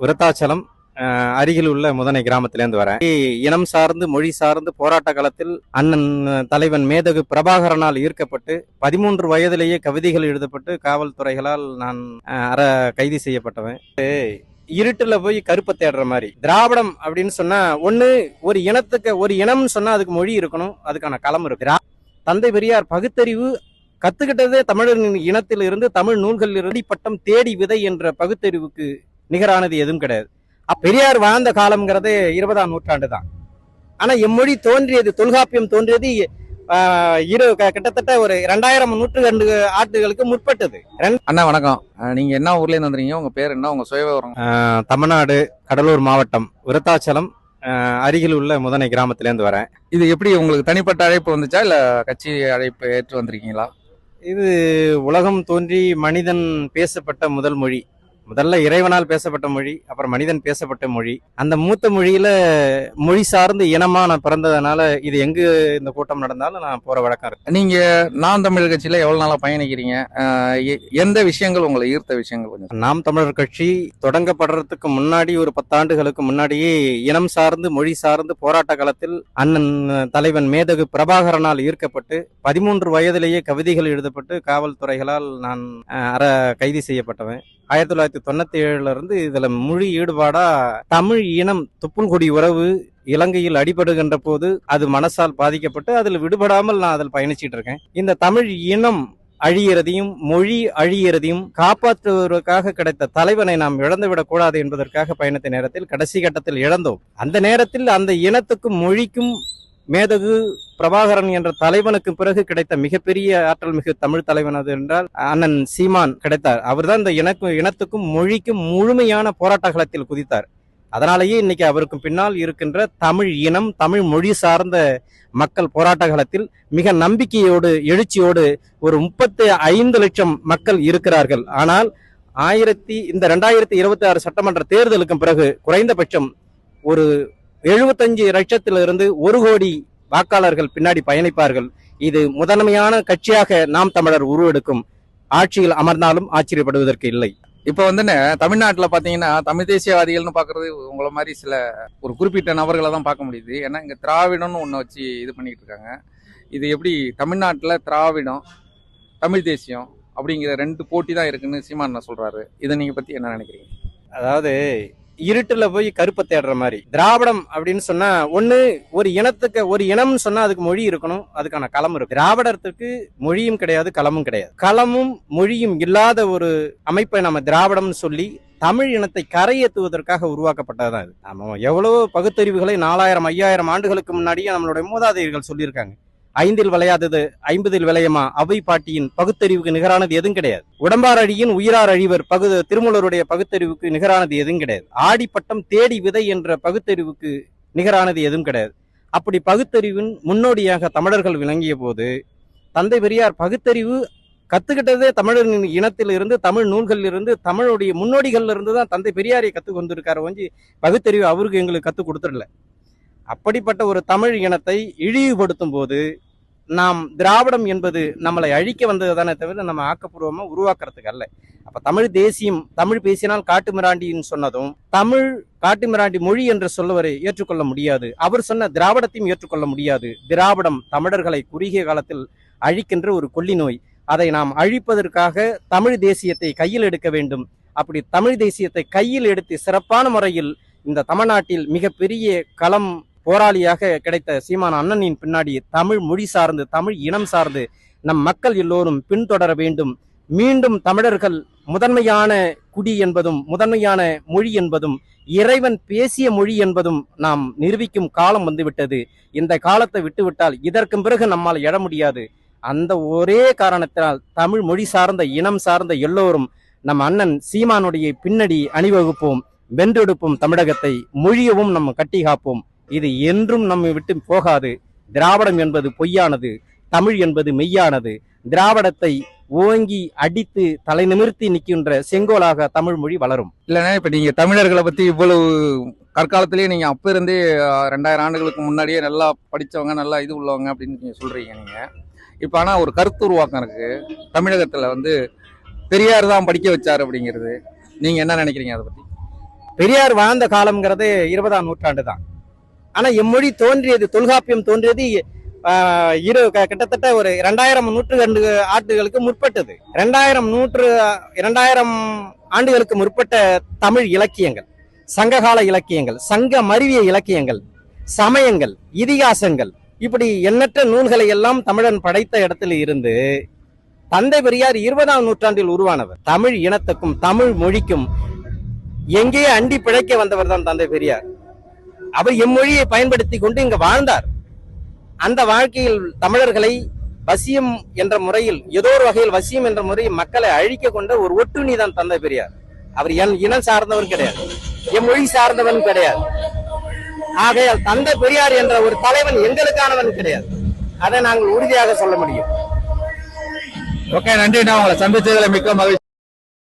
விருத்தாச்சலம் அருகில் உள்ள முதனை கிராமத்திலேருந்து வரேன். இனம் சார்ந்து மொழி சார்ந்து போராட்ட காலத்தில் அண்ணன் தலைவன் மேதகு பிரபாகரனால் ஈர்க்கப்பட்டு 13 வயதிலேயே கவிதைகள் எழுதப்பட்டு காவல்துறைகளால் நான் கைது செய்யப்பட்டவன். இருட்டுல போய் கருப்பை தேடுற மாதிரி திராவிடம் அப்படின்னு சொன்னா ஒண்ணு ஒரு இனத்துக்கு ஒரு இனம் சொன்னா அதுக்கு மொழி இருக்கணும், அதுக்கான களம் இருக்கு. தந்தை பெரியார் பகுத்தறிவு கத்துக்கிட்டதே தமிழர் இனத்தில் இருந்து தமிழ் நூல்களில் இருந்து பட்டம் தேடி விதை என்ற பகுத்தறிவுக்கு நிகரானது எதுவும் கிடையாது. பெரியார் வாழ்ந்த காலம்ங்கிறது 20ஆம் நூற்றாண்டு தான். ஆனா எம்மொழி தோன்றியது, தொல்காப்பியம் தோன்றியது கிட்டத்தட்ட ஒரு 2000 நூற்றாண்டு ஆண்டுகளுக்கு முற்பட்டது. அண்ணா வணக்கம். நீங்க என்ன ஊர்ல இருந்து வந்துறீங்க? உங்க பேர் என்ன? உங்க சுயவிவரம்? தமிழ்நாடு கடலூர் மாவட்டம் விருத்தாச்சலம் அருகில் உள்ள முதனை கிராமத்திலேருந்து வரேன். இது எப்படி உங்களுக்கு தனிப்பட்ட அழைப்பு வந்துச்சா இல்ல கட்சி அழைப்பு ஏற்று வந்திருக்கீங்களா? இது உலகம் தோன்றி மனிதன் பேசப்பட்ட முதல் மொழி. முதல்ல இறைவனால் பேசப்பட்ட மொழி, அப்புறம் மனிதன் பேசப்பட்ட மொழி. அந்த மூத்த மொழியில மொழி சார்ந்து இனமா நான் பிறந்ததுனால இது எங்க இந்த கூட்டம் நடந்தாலும் நான் போற வழக்கம் இருக்கு. நீங்க நாம் தமிழர் கட்சியில எவ்வளவு நாளா பயணிக்கிறீங்க? எந்த விஷயங்கள் உங்களை ஈர்த்த விஷயங்கள் கொஞ்சம்? நாம் தமிழர் கட்சி தொடங்கப்படுறதுக்கு முன்னாடி ஒரு 10 ஆண்டுகளுக்கு முன்னாடியே இனம் சார்ந்து மொழி சார்ந்து போராட்ட காலத்தில் அண்ணன் தலைவன் மேதகு பிரபாகரனால் ஈர்க்கப்பட்டு 13 வயதிலேயே கவிதைகள் எழுதப்பட்டு காவல்துறைகளால் நான் கைது செய்யப்பட்டவன். 1997 இருந்து இதுல மொழி ஈடுபாடா தமிழ் இனம் துப்புள் கொடி உறவு இலங்கையில் அடிபடுகின்ற போது அது மனசால் பாதிக்கப்பட்டு அதில் விடுபடாமல் நான் அதில் பயணிச்சிட்டு இருக்கேன். இந்த தமிழ் இனம் அழியறதையும் மொழி அழியறதையும் காப்பாற்றுவதற்காக கிடைத்த தலைவனை நாம் இழந்துவிடக் கூடாது என்பதற்காக பயணித்த நேரத்தில் கடைசி கட்டத்தில் இழந்தோம். அந்த நேரத்தில் அந்த இனத்துக்கும் மொழிக்கும் மேதகு பிரபாகரன் என்ற தலைவனுக்கு பிறகு கிடைத்த மிகப்பெரிய ஆற்றல் மிகு தமிழ் தலைவன் அது என்றால் அண்ணன் சீமான் கிடைத்தார். அவர்தான் இந்த இனத்துக்கும் மொழிக்கும் முழுமையான போராட்ட களத்தில் குதித்தார். அதனாலேயே இன்னைக்கு அவருக்கு பின்னால் இருக்கின்ற தமிழ் இனம் தமிழ் மொழி சார்ந்த மக்கள் போராட்ட காலத்தில் மிக நம்பிக்கையோடு எழுச்சியோடு ஒரு 35 லட்சம் மக்கள் இருக்கிறார்கள். ஆனால் இந்த 2026 சட்டமன்ற தேர்தலுக்கு பிறகு குறைந்தபட்சம் ஒரு 75 லட்சத்திலிருந்து 1 கோடி வாக்காளர்கள் பின்னாடி பயணிப்பார்கள். இது முதன்மையான கட்சியாக நாம் தமிழர் உருவெடுக்கும். ஆட்சியில் அமர்ந்தாலும் ஆச்சரியப்படுவதற்கு இல்லை. இப்ப தமிழ்நாட்டுல பாத்தீங்கன்னா தமிழ் தேசியவாதிகள்னு பாக்குறது உங்களை மாதிரி சில ஒரு குறிப்பிட்ட நபர்களை தான் பார்க்க முடியுது. ஏன்னா இங்க திராவிடம்னு ஒண்ணு வச்சு இது பண்ணிட்டு இருக்காங்க. இது எப்படி தமிழ்நாட்டுல திராவிடம் தமிழ் தேசியம் அப்படிங்கிற 2 போட்டி தான் இருக்குன்னு சீமான் சொல்றாரு. இதை நீங்க பத்தி என்ன நினைக்கிறீங்க? அதாவது இருட்டுல போய் கருப்பை தேடுற மாதிரி திராவிடம் அப்படின்னு சொன்னா ஒண்ணு ஒரு இனத்துக்கு ஒரு இனம் சொன்னா அதுக்கு மொழி இருக்கணும், அதுக்கான களம் இருக்கு. திராவிடத்துக்கு மொழியும் கிடையாது, களமும் கிடையாது. களமும் மொழியும் இல்லாத ஒரு அமைப்பை நம்ம திராவிடம்னு சொல்லி தமிழ் இனத்தை கரையேற்றுவதற்காக உருவாக்கப்பட்டதுதான் இது. நம்ம எவ்வளவோ பகுத்தறிவுகளை 4000 5000 ஆண்டுகளுக்கு முன்னாடியே நம்மளுடைய மூதாதையர்கள் சொல்லியிருக்காங்க. 5 விளையாதது 50 விளையமா அவை பாட்டியின் பகுத்தறிவுக்கு நிகரானது எதுவும் கிடையாது. உடம்பார் அழியின் உயிரார் அழிவர் திருமூலருடைய பகுத்தறிவுக்கு நிகரானது எதுவும் கிடையாது. ஆடிப்பட்டம் தேடி விதை என்ற பகுத்தறிவுக்கு நிகரானது எதுவும் கிடையாது. அப்படி பகுத்தறிவின் முன்னோடியாக தமிழர்கள் விளங்கிய போது தந்தை பெரியார் பகுத்தறிவு கத்துக்கிட்டதே தமிழர் இனத்தில் இருந்து தமிழ் நூல்களில் இருந்து தமிழுடைய முன்னோடிகள்ல இருந்து தான் தந்தை பெரியாரை கத்துக் கொண்டிருக்காரு ஒஞ்சி பகுத்தறிவு அவருக்கு எங்களுக்கு கத்துக் கொடுத்துடல. அப்படிப்பட்ட ஒரு தமிழ் இனத்தை இழிவுபடுத்தும் போது நாம் திராவிடம் என்பது நம்மளை அழிக்க வந்தது தானே தவிர நம்ம ஆக்கப்பூர்வமா உருவாக்குறதுக்கு அல்ல. அப்ப தமிழ் தேசியம், தமிழ் பேசினால் காட்டு மிராண்டின்னு சொன்னதும் தமிழ் காட்டு மிராண்டி மொழி என்று சொல்லுவரை ஏற்றுக்கொள்ள முடியாது. அவர் சொன்ன திராவிடத்தையும் ஏற்றுக்கொள்ள முடியாது. திராவிடம் தமிழர்களை குறுகிய காலத்தில் அழிக்கின்ற ஒரு கொல்லி நோய். அதை நாம் அழிப்பதற்காக தமிழ் தேசியத்தை கையில் எடுக்க வேண்டும். அப்படி தமிழ் தேசியத்தை கையில் எடுத்து சிறப்பான முறையில் இந்த தமிழ்நாட்டில் மிகப்பெரிய களம் போராளியாக கிடைத்த சீமான் அண்ணனின் பின்னாடி தமிழ் மொழி சார்ந்து தமிழ் இனம் சார்ந்து நம் மக்கள் எல்லோரும் பின்தொடர வேண்டும். மீண்டும் தமிழர்கள் முதன்மையான குடி என்பதும் முதன்மையான மொழி என்பதும் இறைவன் பேசிய மொழி என்பதும் நாம் நிரூபிக்கும் காலம் வந்துவிட்டது. இந்த காலத்தை விட்டுவிட்டால் இதற்கு பிறகு நம்மால் எழ முடியாது. அந்த ஒரே காரணத்தினால் தமிழ் மொழி சார்ந்த இனம் சார்ந்த எல்லோரும் நம் அண்ணன் சீமானுடைய பின்னடி அணிவகுப்போம், வென்றெடுப்போம். தமிழகத்தை மொழியவும் நம்ம கட்டி காப்போம். இது என்றும் நம்மை விட்டு போகாது. திராவிடம் என்பது பொய்யானது, தமிழ் என்பது மெய்யானது. திராவிடத்தை ஓங்கி அடித்து தலை நிமிர்த்தி நிற்கின்ற செங்கோலாக தமிழ் மொழி வளரும். இல்லைன்னா இப்ப நீங்க தமிழர்களை பத்தி இவ்வளவு கற்காலத்திலேயே நீங்க அப்ப இருந்தே 2000 ஆண்டுகளுக்கு முன்னாடியே நல்லா படிச்சவங்க நல்லா இது உள்ளவங்க அப்படின்னு நீங்க சொல்றீங்க. நீங்க இப்ப ஆனா ஒரு கருத்து உருவாக்கம் இருக்கு தமிழகத்துல பெரியார் தான் படிக்க வச்சாரு அப்படிங்கிறது. நீங்க என்ன நினைக்கிறீங்க அதை பத்தி? பெரியார் வாழ்ந்த காலம்ங்கிறது 20ஆம் நூற்றாண்டு தான். ஆனா எம்மொழி தோன்றியது, தொல்காப்பியம் தோன்றியது கிட்டத்தட்ட ஒரு 2000 நூற்றாண்டு ஆண்டுகளுக்கு முற்பட்டது. 2000 ஆண்டுகளுக்கு முற்பட்ட தமிழ் இலக்கியங்கள், சங்ககால இலக்கியங்கள், சங்க மருவிய இலக்கியங்கள், சமயங்கள், இதிகாசங்கள், இப்படி எண்ணற்ற நூல்களை எல்லாம் தமிழன் படைத்த இடத்தில் இருந்து தந்தை பெரியார் 20ஆம் நூற்றாண்டில் உருவானவர். தமிழ் இனத்துக்கும் தமிழ் மொழிக்கும் எங்கே அண்டி பிழைக்க வந்தவர் தான் தந்தை பெரியார். அவர் எம்மொழியை பயன்படுத்தி கொண்டு இங்கு வாழ்ந்தார். அந்த வாழ்க்கையில் தமிழர்களை வசியம் என்ற முறையில், ஏதோ ஒரு வகையில் வசியம் என்ற முறையில் மக்களை அழிக்க கொண்ட ஒரு ஒட்டுண்ணி தான் தந்தை பெரியார். அவர் என் இனம் சார்ந்தவன் கிடையாது, என் மொழி சார்ந்தவன் கிடையாது. ஆகையால் தந்தை பெரியார் என்ற ஒரு தலைவன் எங்களுக்கானவன் கிடையாது. அதை நாங்கள் உறுதியாக சொல்ல முடியும். ஓகே, நன்றிண்ணா. உங்களை சந்திச்சதுல மிக்க மகிழ்ச்சி.